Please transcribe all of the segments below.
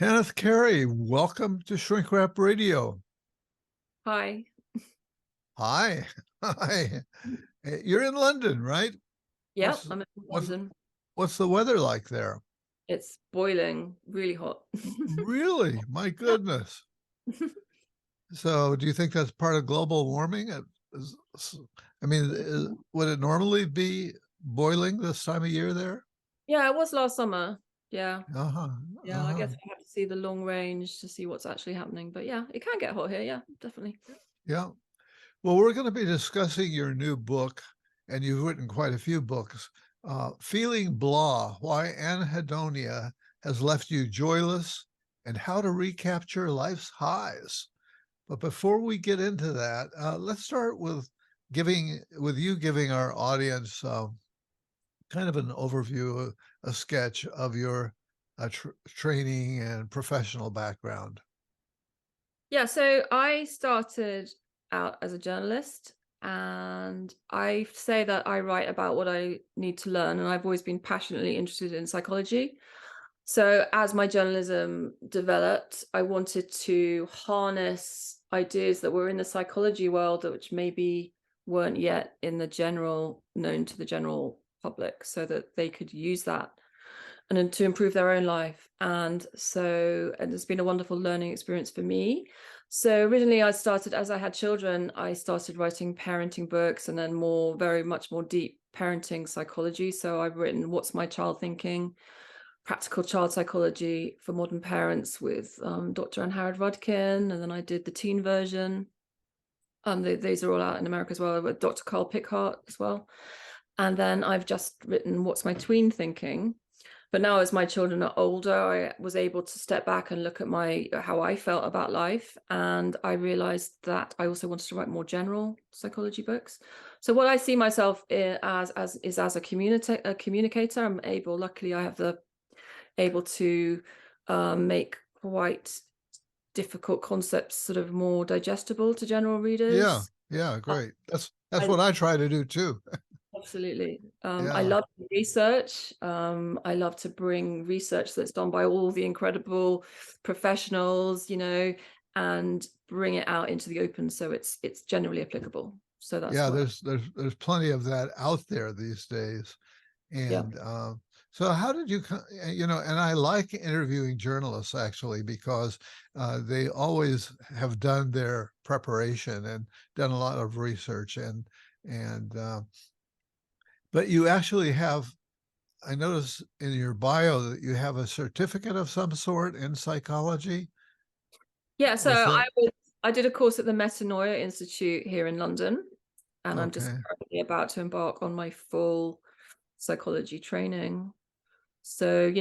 Tanith Carey, welcome to Shrink Wrap Radio. Hi. Hi. Hi. You're in London, right? Yep, I'm in What's London. what's the weather like there? It's boiling, really hot. Really? My Yeah. goodness. So, do you think that's part of global warming? Would it normally be boiling this time of year there? Yeah, it was last summer. Yeah. Uh-huh. Yeah, I Uh-huh. guess I have to see the long range to see what's actually happening. But yeah, it can get hot here. Yeah, definitely. Yeah. Well, we're going to be discussing your new book, and you've written quite a few books. Feeling Blah, Why Anhedonia Has Left You Joyless, and How to Recapture Life's Highs. But before we get into that, let's start with you giving our audience kind of an overview, a sketch of your training and professional background. Yeah, so I started out as a journalist, and I say that I write about what I need to learn, and I've always been passionately interested in psychology. So as my journalism developed, I wanted to harness ideas that were in the psychology world, which maybe weren't yet in the general, known to the general public, so that they could use that and then to improve their own life. And it's been a wonderful learning experience for me. So originally I started, as I had children, I started writing parenting books, and then very much more deep parenting psychology. So I've written What's My Child Thinking? Practical Child Psychology for Modern Parents with Dr. Anhedonia, and then I did the teen version. These are all out in America as well, with Dr. Carl Pickhart as well. And then I've just written What's My Tween Thinking? But now, as my children are older, I was able to step back and look at how I felt about life, and I realized that I also wanted to write more general psychology books. So, what I see myself as a communicator. Luckily, I have the able to make quite difficult concepts sort of more digestible to general Yeah, readers. yeah, Uh, great. That's I what I try to do too. Absolutely. I Yeah. love research. I love to bring research that's done by all the incredible professionals, and bring it out into the open so it's generally applicable. So that's Yeah, what. there's plenty of that out there these days. Yeah. And so how did you, and I like interviewing journalists actually because they always have done their preparation and done a lot of research and but you actually have, I noticed in your bio that you have a certificate of some sort in psychology. Yeah. So Was that I did a course at the Metanoia Institute here in London, and I'm just okay? currently about to embark on my full psychology training. So,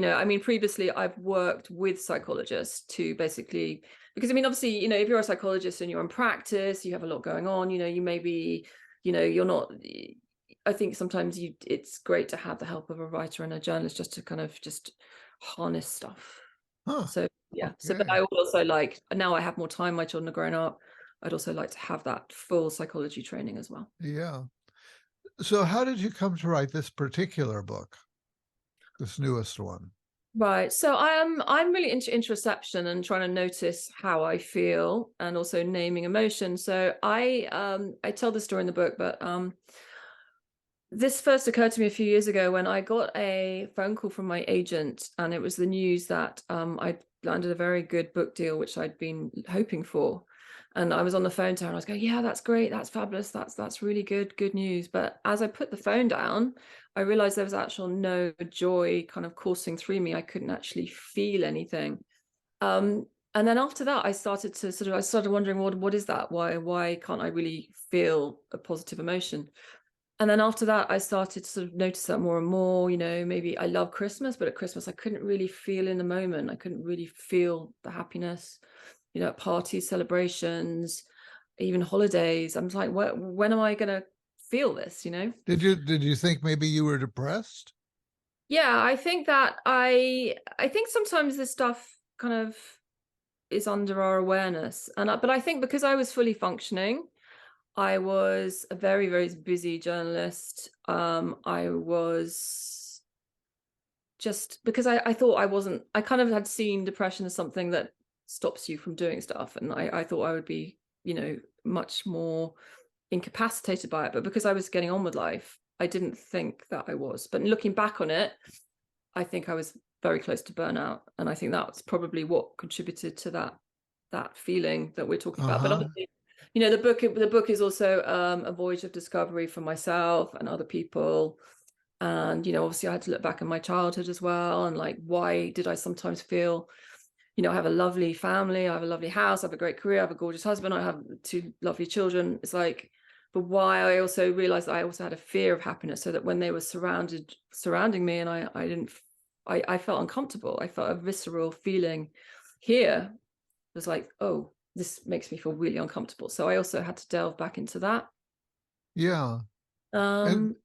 previously I've worked with psychologists to basically, because obviously, if you're a psychologist and you're in practice, you have a lot going on, you may be, you're not, I think sometimes it's great to have the help of a writer and a journalist just to kind of just harness stuff. Huh. So, yeah. So, but Okay. I would also like, now I have more time, my children are growing up. I'd also like to have that full psychology training as well. Yeah. So how did you come to write this particular book, this newest one? Right. So I'm really into introspection and trying to notice how I feel and also naming emotion. So I tell the story in the book, but this first occurred to me a few years ago when I got a phone call from my agent, and it was the news that I'd landed a very good book deal, which I'd been hoping for. And I was on the phone to her and I was going, yeah, that's great. That's fabulous. That's really good news. But as I put the phone down, I realized there was actually no joy kind of coursing through me. I couldn't actually feel anything. And then after that, I started wondering, what is that? Why can't I really feel a positive emotion? And then after that, I started to sort of notice that more and more. Maybe I love Christmas, but at Christmas, I couldn't really feel in the moment. I couldn't really feel the happiness, at parties, celebrations, even holidays. I'm like, when am I going to feel this, Did you think maybe you were depressed? Yeah, I think that I think sometimes this stuff kind of is under our awareness. But I think because I was fully functioning, I was a very, very busy journalist. I was just because I thought I kind of had seen depression as something that stops you from doing stuff. And I thought I would be, much more incapacitated by it. But because I was getting on with life, I didn't think that I was. But looking back on it, I think I was very close to burnout. And I think that's probably what contributed to that feeling that we're talking about. But Uh-huh. obviously, the book is also a voyage of discovery for myself and other people. And obviously I had to look back in my childhood as well, and like, why did I sometimes feel, I have a lovely family, I have a lovely house, I have a great career, I have a gorgeous husband, I have two lovely children. It's like, but why I also realized that I also had a fear of happiness, so that when they were surrounding me, and I felt uncomfortable, I felt a visceral feeling here. It was like, oh, this makes me feel really uncomfortable. So I also had to delve back into that. Yeah. And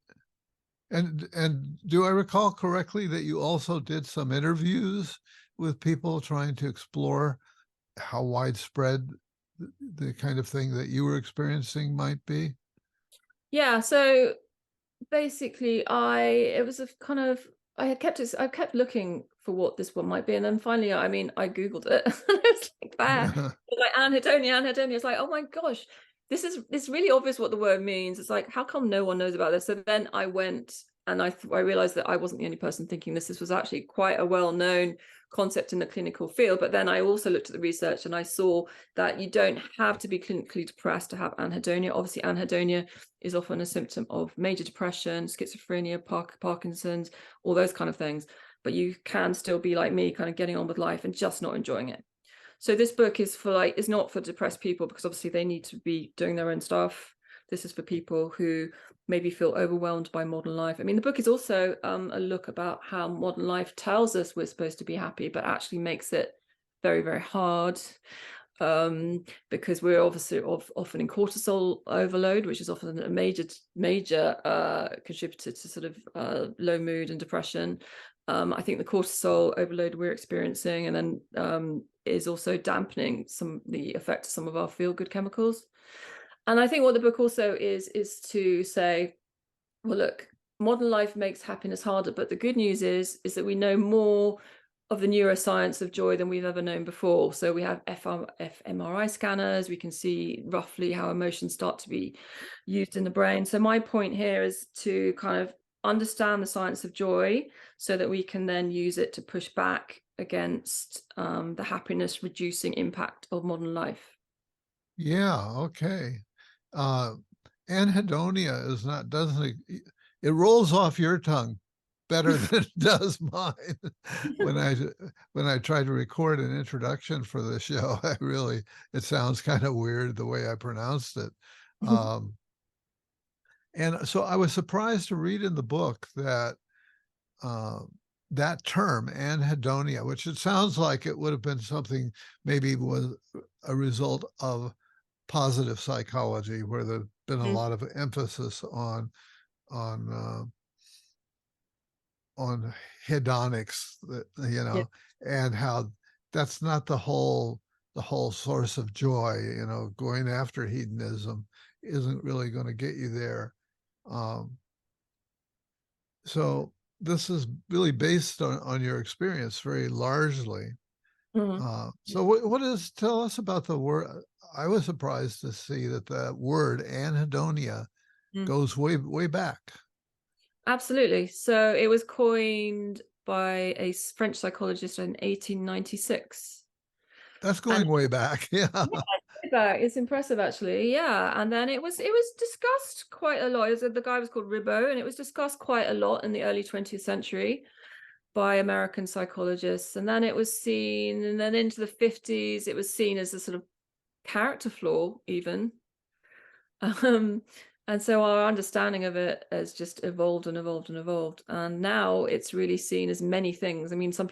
Um, and do I recall correctly that you also did some interviews with people trying to explore how widespread the kind of thing that you were experiencing might be? yeah, so basically it was a kind of, I kept looking for what this one might be, and then finally, I googled it and it was like there. It was like Anhedonia. It's like, oh my gosh, this really obvious what the word means. It's like, how come no one knows about this? So then I went, and I realized that I wasn't the only person thinking this. This was actually quite a well-known concept in the clinical field. But then I also looked at the research, and I saw that you don't have to be clinically depressed to have anhedonia. Obviously, anhedonia is often a symptom of major depression, schizophrenia, Parkinson's, all those kind of things. But you can still be like me, kind of getting on with life and just not enjoying it. So this book is not for depressed people, because obviously they need to be doing their own stuff. This is for people who maybe feel overwhelmed by modern life. I mean, the book is also a look about how modern life tells us we're supposed to be happy, but actually makes it very, very hard, because we're obviously often in cortisol overload, which is often a major contributor to sort of low mood and depression. I think the cortisol overload we're experiencing, and then is also dampening the effect of some of our feel-good chemicals. And I think what the book also is to say, well, look, modern life makes happiness harder, but the good news is that we know more of the neuroscience of joy than we've ever known before. So we have fMRI scanners. We can see roughly how emotions start to be used in the brain. So my point here is to kind of understand the science of joy, so that we can then use it to push back against the happiness reducing impact of modern life. Yeah, okay. Uh, Anhedonia is not, doesn't it, it rolls off your tongue better than it does mine. When I when I try to record an introduction for the show, it sounds kind of weird the way I pronounced it. Um, and so I was surprised to read in the book that uh, that term anhedonia, which it sounds like it would have been something maybe was a result of positive psychology, where there's been a lot of emphasis on on hedonics, Yeah. and how that's not the whole source of joy. Going after hedonism isn't really going to get you there. Um, so this is really based on your experience very largely. Mhm. So what is tell us about the word? I was surprised to see that the word anhedonia Mm. goes way back. Absolutely. So it was coined by a French psychologist in 1896. That's And going way back. Yeah. it's impressive, actually. Yeah. And then it was discussed quite a lot. The guy was called Ribot, and it was discussed quite a lot in the early 20th century by American psychologists. And then it was seen, and then into the 50s, it was seen as a sort of character flaw, even. Um, and so our understanding of it has just evolved and evolved and evolved. And now it's really seen as many things. I mean, some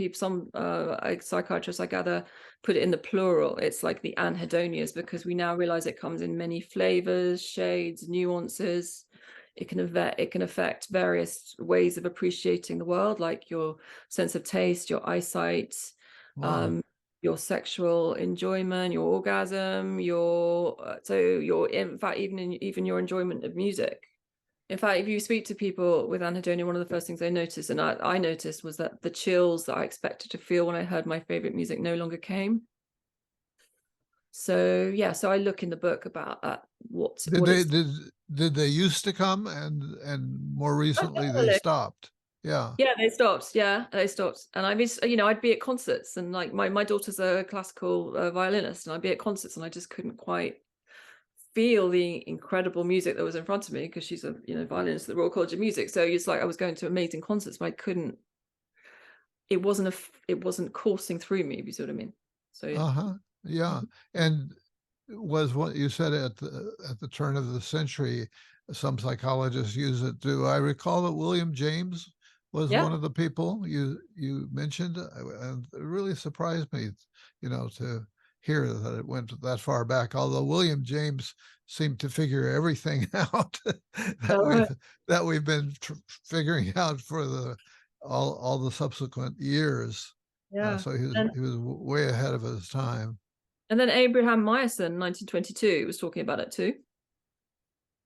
psychiatrists, I gather, put it in the plural. It's like the anhedonias, because we now realize it comes in many flavors, shades, nuances. It can affect various ways of appreciating the world, like your sense of taste, your eyesight, Wow. um, your sexual enjoyment, your orgasm, your in fact even your enjoyment of music. In fact, if you speak to people with anhedonia, one of the first things they notice, and I noticed, was that the chills that I expected to feel when I heard my favorite music no longer came. So yeah, so I look in the book about Did what they it's. did they used to come and more Oh, recently they definitely. stopped? Yeah. Yeah, they stopped. Yeah, they stopped. And I miss, I'd be at concerts, and like my daughter's a classical violinist, and I'd be at concerts, and I just couldn't quite feel the incredible music that was in front of me, because she's a violinist at the Royal College of Music. So it's like I was going to amazing concerts, but I couldn't. It wasn't coursing through me. If you see what I mean. So yeah. Uh-huh. Yeah. Mhm. And was what you said at the turn of the century, some psychologists use it. Do I recall that William James was Yeah. one of the people you mentioned? And it really surprised me, to hear that it went that far back. Although William James seemed to figure everything out that All right. we've been figuring out for the all the subsequent years. Yeah. So he was way ahead of his time. And then Abraham Meyerson, 1922, was talking about it too.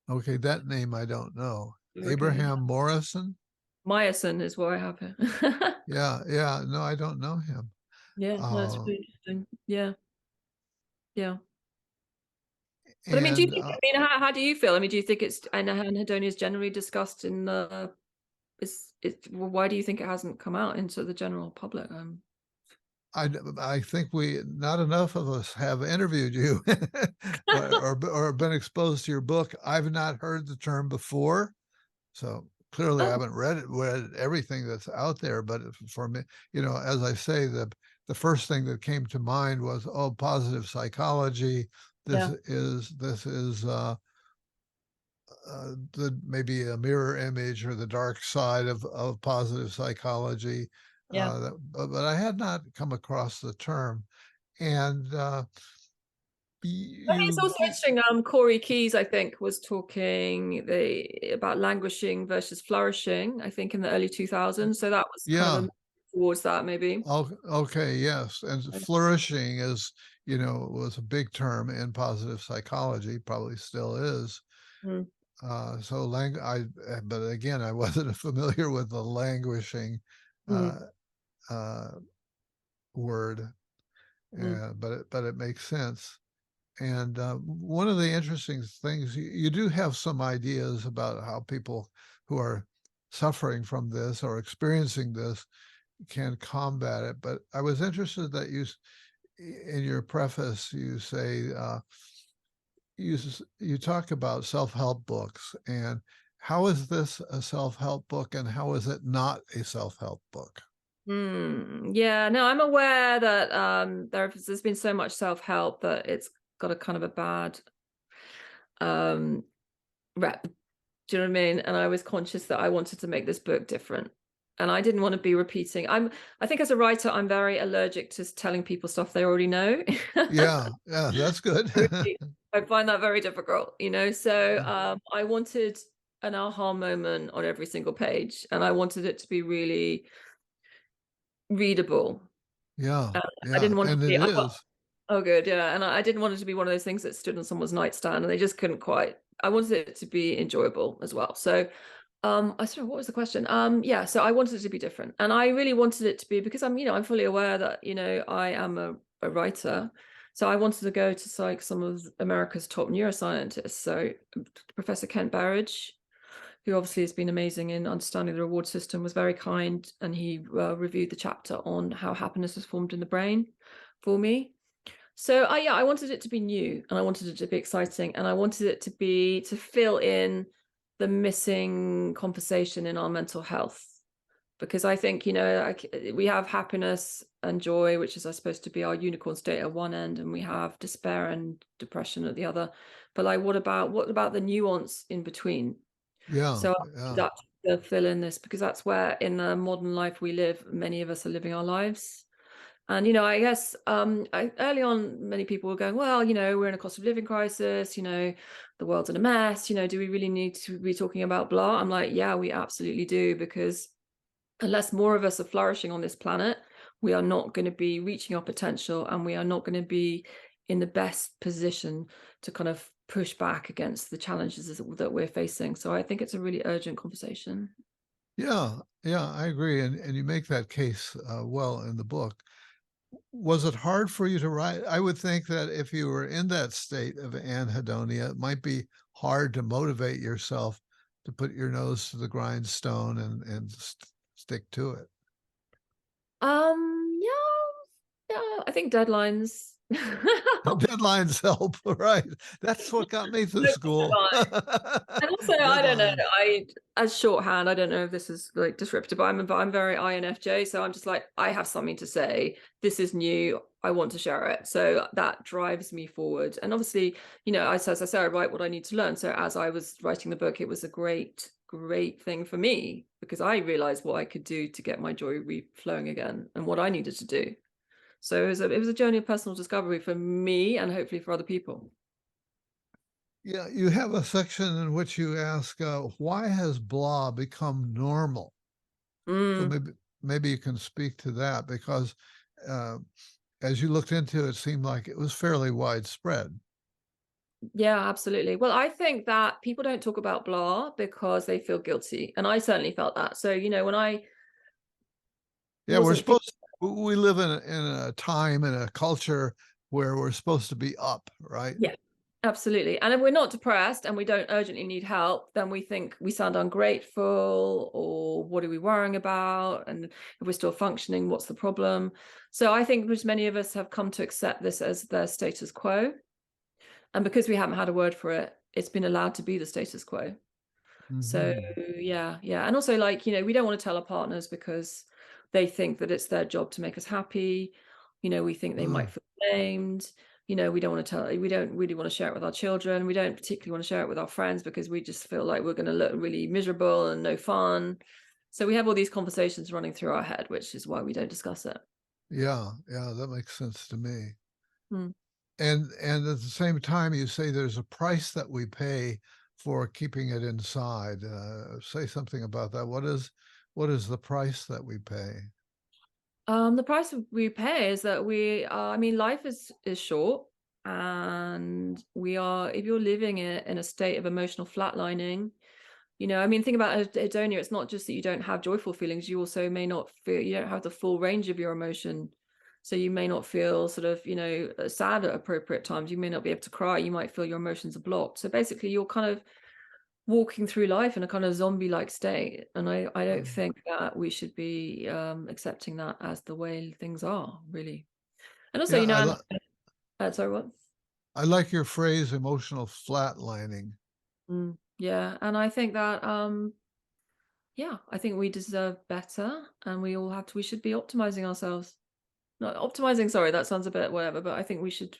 Okay, that name I don't know. Okay. Abraham Morrison? Meyerson is what I have here. Yeah, yeah. No, I don't know him. Yeah, no, it's Uh, really interesting. Yeah, yeah. But I mean, do you and think, how do you feel? I mean, do you think it's, and anhedonia is generally discussed in the, well, why do you think it hasn't come out into the general public? I think not enough of us have interviewed you or been exposed to your book. I've not heard the term before, so clearly I Oh, haven't read everything that's out there. But for me, as I say, the first thing that came to mind was, oh, positive psychology. This yeah, is the maybe a mirror image or the dark side of positive psychology. yeah. But I had not come across the term. And I mean, it's you, also interesting. Corey Keyes, I think, was talking about languishing versus flourishing, I think, in the early 2000s. So that was kind of a yeah, move towards that, maybe. okay, yes. And flourishing was a big term in positive psychology, probably still is. Mm, But again, I wasn't familiar with the languishing mm, uh, uh, word, mm, but it makes sense. And one of the interesting things, you do have some ideas about how people who are suffering from this or experiencing this can combat it. But I was interested that in your preface, you say you talk about self-help books, and how is this a self-help book and how is it not a self-help book? Yeah, no, I'm aware that there's been so much self-help that it's got a kind of a bad um rep. Do you know what I mean? And I was conscious that I wanted to make this book different. And I didn't want to be repeating. I think as a writer, I'm very allergic to telling people stuff they already know. Yeah, yeah, that's good. I find that very difficult. So I wanted an aha moment on every single page, and I wanted it to be really readable. Yeah, I yeah, didn't want it and to it be, is. oh, good, yeah. And I didn't want it to be one of those things that stood on someone's nightstand and they just couldn't quite. I wanted it to be enjoyable as well. So, I sorry, what was the question? Yeah, so I wanted it to be different, and I really wanted it to be, because I'm fully aware that I am a writer, so I wanted to go to like some of America's top neuroscientists. So Professor Kent Barrage, who obviously has been amazing in understanding the reward system, was very kind, and he reviewed the chapter on how happiness is formed in the brain for me. So I wanted it to be new, and I wanted it to be exciting, and I wanted it to fill in the missing conversation in our mental health. Because I think, we have happiness and joy, which is supposed to be our unicorn state at one end, and we have despair and depression at the other. But like, what about the nuance in between? Yeah, So yeah, that to fill in this, because that's where in the modern life we live, many of us are living our lives. And I guess early on, many people were going, well, we're in a cost of living crisis, the world's in a mess, do we really need to be talking about blah? I'm like, yeah, we absolutely do, because unless more of us are flourishing on this planet, we are not going to be reaching our potential, and we are not going to be in the best position to kind of push back against the challenges that we're facing. So I think it's a really urgent conversation. Yeah, yeah, I agree, and you make that case well in the book. Was it hard for you to write? I would think that if you were in that state of anhedonia, it might be hard to motivate yourself to put your nose to the grindstone and stick to it. Yeah, yeah, I think deadlines help. Deadlines help, right? That's what got me through school. And also, I don't know. Deadlines. As shorthand, I don't know if this is like disruptive, but I'm very INFJ, so I'm just like, I have something to say. This is new. I want to share it. So that drives me forward. And obviously, as I say, I write what I need to learn. So as I was writing the book, it was a great, great thing for me because I realized what I could do to get my joy flowing again and what I needed to do. So it was a journey of personal discovery for me and hopefully for other people. Yeah, you have a section in which you ask, why has blah become normal? So Mm. maybe you can speak to that because uh, as you looked into it, it seemed like it was fairly widespread. Yeah, absolutely. Well, I think that people don't talk about blah because they feel guilty. And I certainly felt that. So, when I Yeah, we're wasn't feeling, supposed we live in a time and a culture where we're supposed to be up, right? yeah, absolutely. And if we're not depressed and we don't urgently need help, then we think we sound ungrateful or what are we worrying about? And if we're still functioning, what's the problem? So I think which many of us have come to accept this as the status quo. And because we haven't had a word for it, it's been allowed to be the status quo. So Hmm. yeah, yeah. And also like, we don't want to tell our partners because they think that it's their job to make us happy. We think they might feel blamed. We don't want to we don't really want to share it with our children. We don't particularly want to share it with our friends because we just feel like we're going to look really miserable and no fun. So we have all these conversations running through our head, which is why we don't discuss it. Yeah, yeah, that makes sense to me. Hmm. And at the same time, you say there's a price that we pay for keeping it inside. Say something about that. What is the price that we pay? The price we pay is that I mean, life is short, and if you're living in a state of emotional flatlining, I mean, think about Anhedonia. It's not just that you don't have joyful feelings, you also may not feel, you don't have the full range of your emotion. So you may not feel sort of, sad at appropriate times. You may not be able to cry. You might feel your emotions are blocked. So basically, you're kind of walking through life in a kind of zombie-like state, and I don't Um, think that we should be accepting that as the way things are, really. And also, yeah, sorry, what? I like your phrase emotional flatlining. Yeah, and I think that yeah, I think we deserve better, and we should be optimizing ourselves. Not optimizing, sorry, that sounds a bit whatever, but I think we should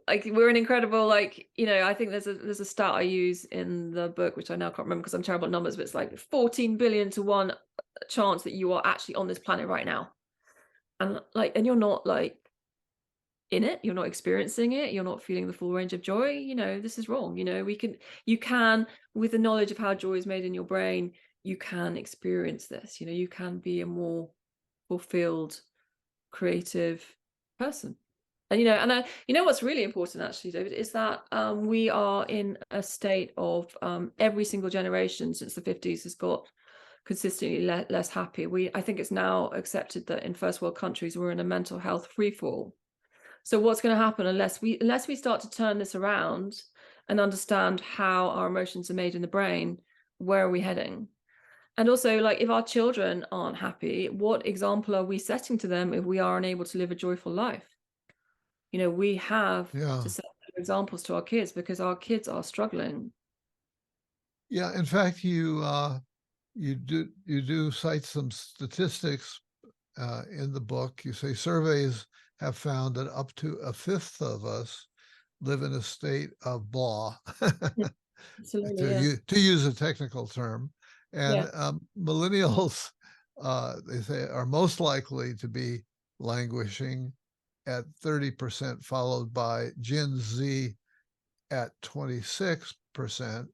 like, we're an incredible, like, I think there's a stat I use in the book which I now can't remember because I'm terrible at numbers, but it's like 14 billion to 1 chance that you are actually on this planet right now. And you're not like in it, you're not experiencing it, you're not feeling the full range of joy. This is wrong. You can, with the knowledge of how joy is made in your brain, you can experience this. You can be a more fulfilled, creative person. And what's really important, actually, David, is that we are in a state of every single generation since the 50s has got consistently less happy. I think it's now accepted that in first world countries we're in a mental health free fall. So what's going to happen unless we start to turn this around and understand how our emotions are made in the brain? Where are we heading? And also, like, if our children aren't happy, what example are we setting to them if we are unable to live a joyful life? We have Yeah, to set examples to our kids because our kids are struggling. yeah. In fact, you do cite some statistics in the book. You say surveys have found that up to a fifth of us live in a state of blah, Yeah, absolutely, yeah. to use a technical term, and Yeah. millennials, they say, are most likely to be languishing at 30%, followed by Gen Z at 26%,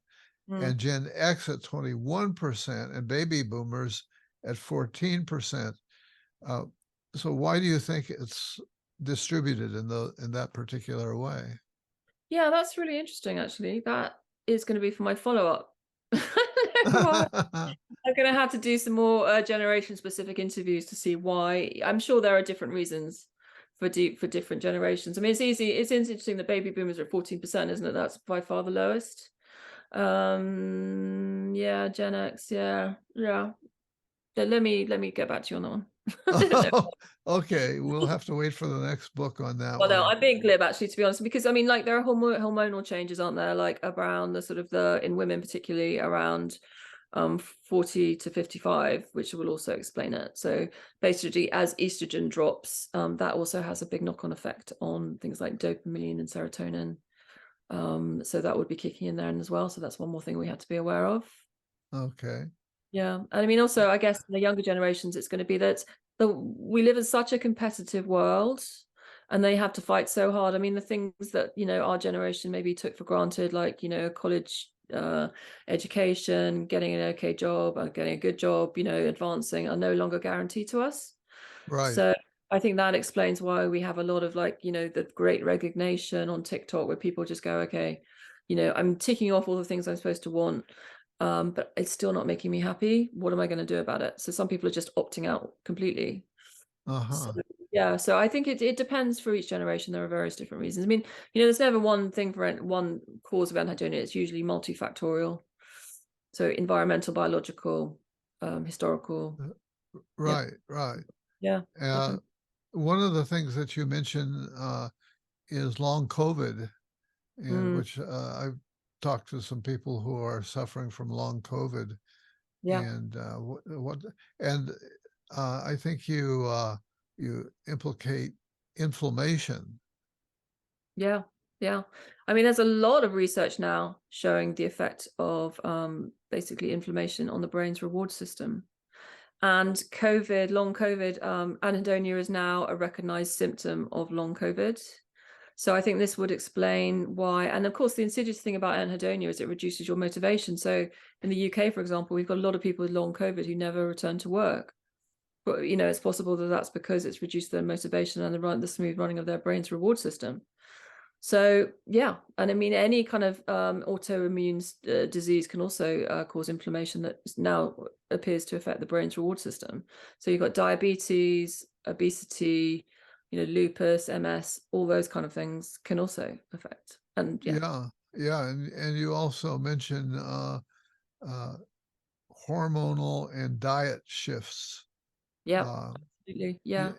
Mm. and Gen X at 21%, and baby boomers at 14%. Uh, so why do you think it's distributed in that particular way? Yeah, that's really interesting, actually. That is going to be for my follow-up. Well, I'm going to have to do some more generation-specific interviews to see why. I'm sure there are different reasons for different generations. I mean, it's easy. It's interesting that baby boomers are at 14%, isn't it? That's by far the lowest. Yeah, Gen X. Yeah, yeah. Let me get back to you on that one. I don't know. Oh, okay, we'll have to wait for the next book on that Well, no, one. I'm being glib actually, to be honest, because I mean, like there are hormonal changes, aren't there? Like around the sort of in women, particularly around 40 to 55, which will also explain it. So basically, as estrogen drops, that also has a big knock-on effect on things like dopamine and serotonin. So that would be kicking in there as well. So that's one more thing we have to be aware of. Okay. Yeah. And I mean, also, I guess in the younger generations, it's going to be that we live in such a competitive world and they have to fight so hard. I mean, the things that, our generation maybe took for granted, like, college education, getting an okay job, getting a good job, advancing are no longer guaranteed to us. Right. So I think that explains why we have a lot of like, the great resignation on TikTok where people just go, okay, I'm ticking off all the things I'm supposed to want, but it's still not making me happy. What am I going to do about it? So some people are just opting out completely. So, Uh-huh. yeah, so I think it depends for each generation. There are various different reasons. I mean, there's never one thing for one cause of anhedonia. It's usually multifactorial. So environmental, biological, historical. Uh, Yeah, Right, right. yeah, Uh, definitely. one of the things that you mentioned is long COVID, and Mm, which I've talked to some people who are suffering from long COVID, yeah. and and I think you implicate inflammation. Yeah, yeah. I mean, there's a lot of research now showing the effect of basically inflammation on the brain's reward system. And long COVID, anhedonia is now a recognized symptom of long COVID. So I think this would explain why. And of course, the insidious thing about anhedonia is it reduces your motivation. So in the UK, for example, we've got a lot of people with long COVID who never return to work. But it's possible that that's because it's reduced their motivation and the smooth running of their brain's reward system. So yeah, and I mean any kind of autoimmune disease can also cause inflammation that now appears to affect the brain's reward system. So you've got diabetes, obesity, lupus, MS, all those kind of things can also affect. And yeah, Yeah, yeah, and you also mentioned uh, hormonal and diet shifts. yeah, Uh, absolutely, yeah, yeah.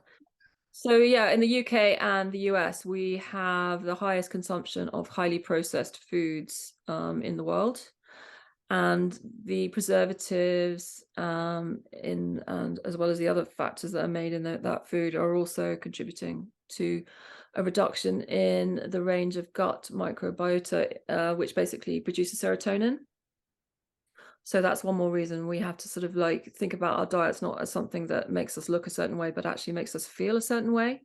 So yeah, in the UK and the US, we have the highest consumption of highly processed foods in the world. And the preservatives and as well as the other factors that are made in that food are also contributing to a reduction in the range of gut microbiota, which basically produces serotonin. So that's one more reason we have to sort of like think about our diets not as something that makes us look a certain way, but actually makes us feel a certain way.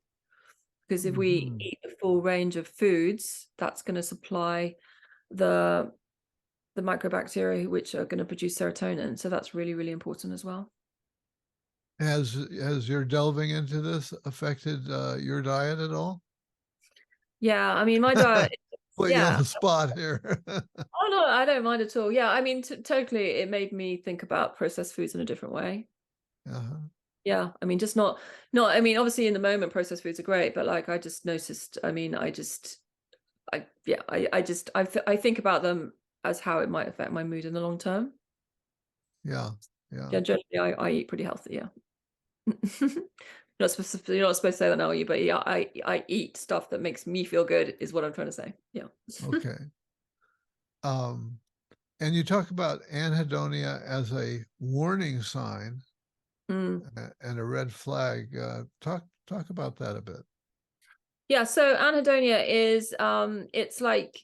Because if we mhm. eat the full range of foods, that's going to supply the microbacteria which are going to produce serotonin. So that's really, really important as well. Has your delving into this affected your diet at all? Yeah, I mean, my diet, Put you on yeah. the spot here. Oh no, I don't mind at all. Yeah, I mean, totally, it made me think about processed foods in a different way. Uh-huh. Yeah, I mean, just not. I mean, obviously, in the moment, processed foods are great, but like, I just noticed. I mean, yeah, I think about them as how it might affect my mood in the long term. Yeah, yeah. Yeah, generally, I eat pretty healthy. Yeah. You're not supposed to say that now, are you? But yeah, I eat stuff that makes me feel good, is what I'm trying to say. Yeah. Okay. Um, and you talk about anhedonia as a warning sign Mm. and a red flag. Talk about that a bit. Yeah. So anhedonia is it's like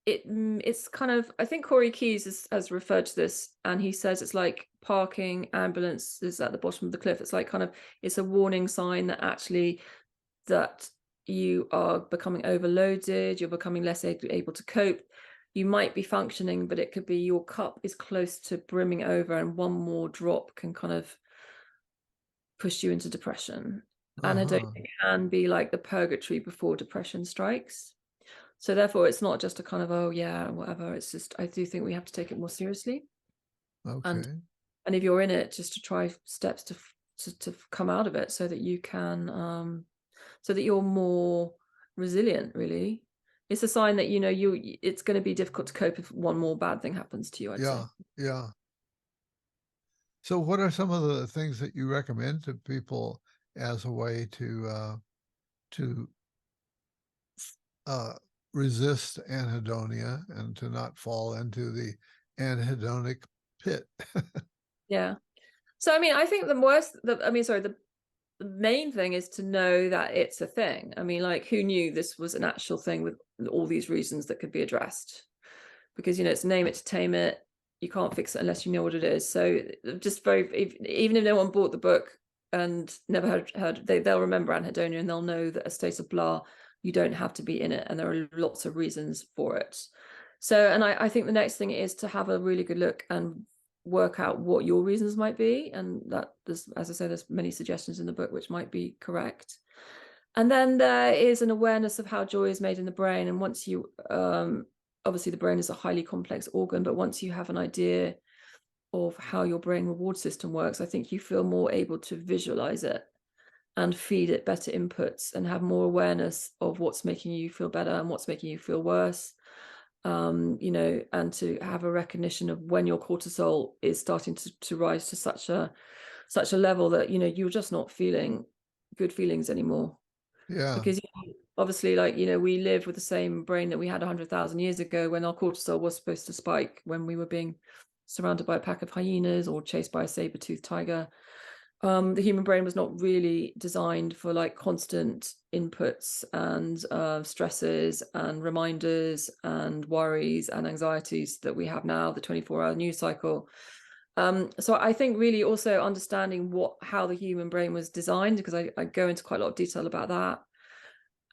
it's kind of, I think Corey Keyes has referred to this, and he says it's like parking ambulances at the bottom of the cliff. It's like kind of it's a warning sign that actually that you are becoming overloaded, you're becoming less able to cope. You might be functioning, but it could be your cup is close to brimming over, and one more drop can kind of push you into depression. Anhedonia Uh-huh. can be like the purgatory before depression strikes. So therefore, it's not just a kind of, oh yeah, whatever. It's just, I do think we have to take it more seriously. And Okay. and if you're in it, just to try steps to come out of it, so that you can, so that you're more resilient. Really, it's a sign that it's going to be difficult to cope if one more bad thing happens to you, I'd Yeah. say. Yeah. So what are some of the things that you recommend to people as a way to uh, resist anhedonia and to not fall into the anhedonic pit? Yeah. So I mean, I think the worst. The main thing is to know that it's a thing. I mean, like, who knew this was an actual thing with all these reasons that could be addressed? Because it's name it to tame it. You can't fix it unless you know what it is. So just even if no one bought the book and never heard they'll remember Anhedonia, and they'll know that a state of blah, you don't have to be in it, and there are lots of reasons for it. So, and I think the next thing is to have a really good look and work out what your reasons might be, and that there's, as I say, there's many suggestions in the book which might be correct. And then there is an awareness of how joy is made in the brain. And once you, obviously the brain is a highly complex organ, but once you have an idea of how your brain reward system works, I think you feel more able to visualize it and feed it better inputs and have more awareness of what's making you feel better and what's making you feel worse. And to have a recognition of when your cortisol is starting to rise to such a level that you're just not feeling good feelings anymore. Yeah. Because obviously, like, we live with the same brain that we had 100,000 years ago, when our cortisol was supposed to spike when we were being surrounded by a pack of hyenas or chased by a saber-toothed tiger. The human brain was not really designed for like constant inputs and stresses and reminders and worries and anxieties that we have now, the 24-hour news cycle. So I think really also understanding how the human brain was designed, because I go into quite a lot of detail about that,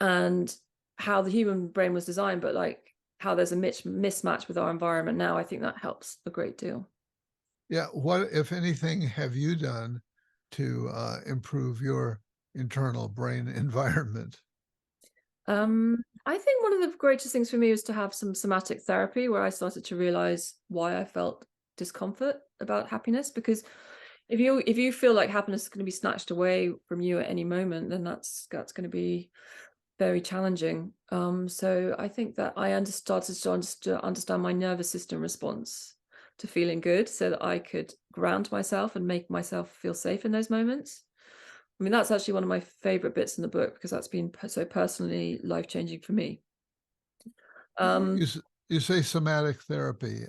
and how the human brain was designed, but like how there's a mismatch with our environment now. I think that helps a great deal. Yeah. What, if anything, have you done to improve your internal brain environment? I think one of the greatest things for me was to have some somatic therapy, where I started to realize why I felt discomfort about happiness. Because if you feel like happiness is going to be snatched away from you at any moment, then that's going to be very challenging. So I think that I started to understand my nervous system response to feeling good, so that I could ground myself and make myself feel safe in those moments. I mean, that's actually one of my favorite bits in the book, because that's been so personally life-changing for me. You, Um, you say somatic therapy.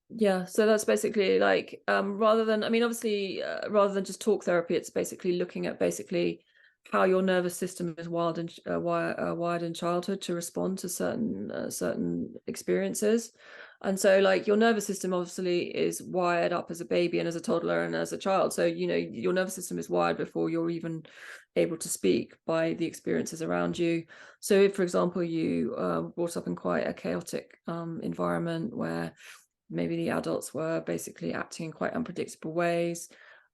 yeah, so that's basically like, rather than, I mean, obviously, rather than just talk therapy, it's basically looking at basically how your nervous system is wired in childhood to respond to certain experiences. And so, like, your nervous system obviously is wired up as a baby and as a toddler and as a child. So your nervous system is wired before you're even able to speak, by the experiences around you. So if, for example, you brought up in quite a chaotic environment, where maybe the adults were basically acting in quite unpredictable ways,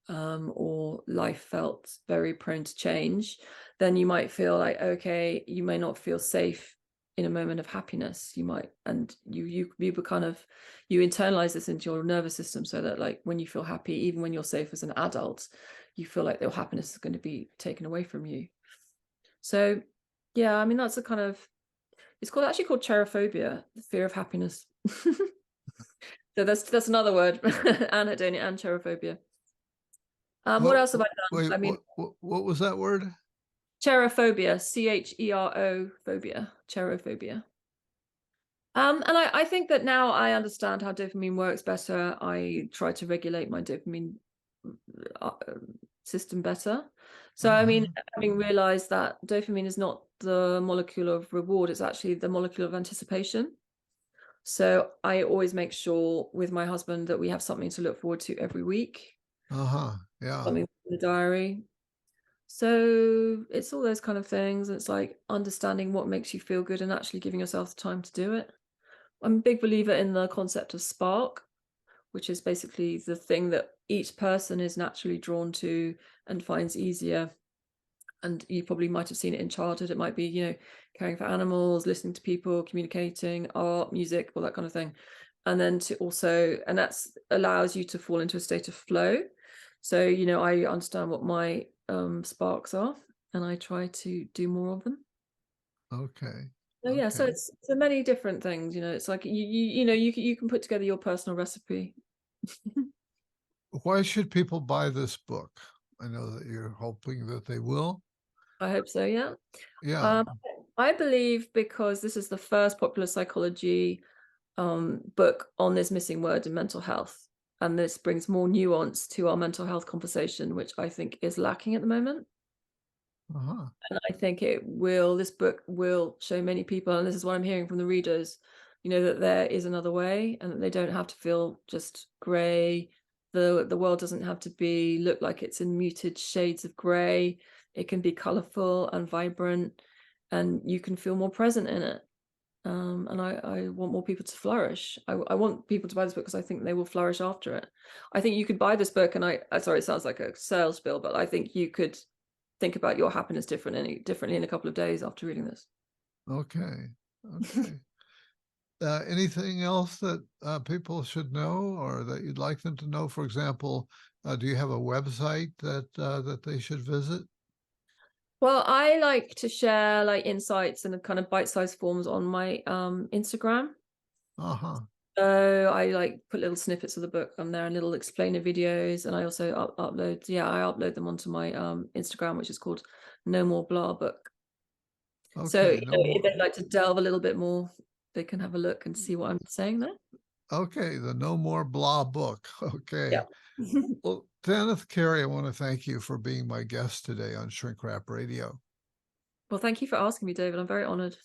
or life felt very prone to change, then you might feel like, okay, you may not feel safe in a moment of happiness. You might, and you kind of, you internalize this into your nervous system, so that, like, when you feel happy, even when you're safe as an adult, you feel like your happiness is going to be taken away from you. So yeah, I mean, that's a kind of, it's actually called cherophobia, the fear of happiness. So that's another word, anhedonia and cherophobia. What What, else have I done? wait, I mean, what was that word? cherophobia, chero phobia, cherophobia. And I think that now I understand how dopamine works better. I try to regulate my dopamine uh, system better. So, I mean, Uh-huh. having realized that dopamine is not the molecule of reward, it's actually the molecule of anticipation. So I always make sure with my husband that we have something to look forward to every week, Uh-huh. Yeah. something in the diary. So it's all those kind of things. It's like understanding what makes you feel good and actually giving yourself the time to do it. I'm a big believer in the concept of spark, which is basically the thing that each person is naturally drawn to and finds easier And you probably might have seen it in childhood. It might be, caring for animals, listening to people, communicating, art, music, all that kind of thing. And then and that's allows you to fall into a state of flow. So, I understand what my sparks are, and I try to do more of them. Okay. So yeah, so Okay. it's so many different things. It's like you can put together your personal recipe. Why should people buy this book? I know that you're hoping that they will. I hope so. Yeah. Yeah. Um, I believe because this is the first popular psychology book on this missing word in mental health. And this brings more nuance to our mental health conversation, which I think is lacking at the moment. Uh-huh. And I think this book will show many people, and this is what I'm hearing from the readers, that there is another way and that they don't have to feel just grey. The world doesn't have to look like it's in muted shades of grey. It can be colourful and vibrant, and you can feel more present in it. And I want more people to flourish. I want people to buy this book because I think they will flourish after it. I think you could buy this book, and sorry, it sounds like a sales spiel, but I think you could think about your happiness differently in a couple of days after reading this. Okay. Okay. Anything else that people should know or that you'd like them to know? For example, do you have a website that they should visit? Well, I like to share like insights and kind of bite-sized forms on my Instagram. Uh-huh. So I like put little snippets of the book on there and little explainer videos, and I also I upload them onto my Instagram, which is called No More Blah Book. So, Okay. No if more. they'd like to delve a little bit more, they can have a look and see what I'm saying there. Okay. The No More Blah book. Yeah. Okay. Well, Tanith Carey, I want to thank you for being my guest today on Shrink Rap Radio. Well, thank you for asking me, David. I'm very honored.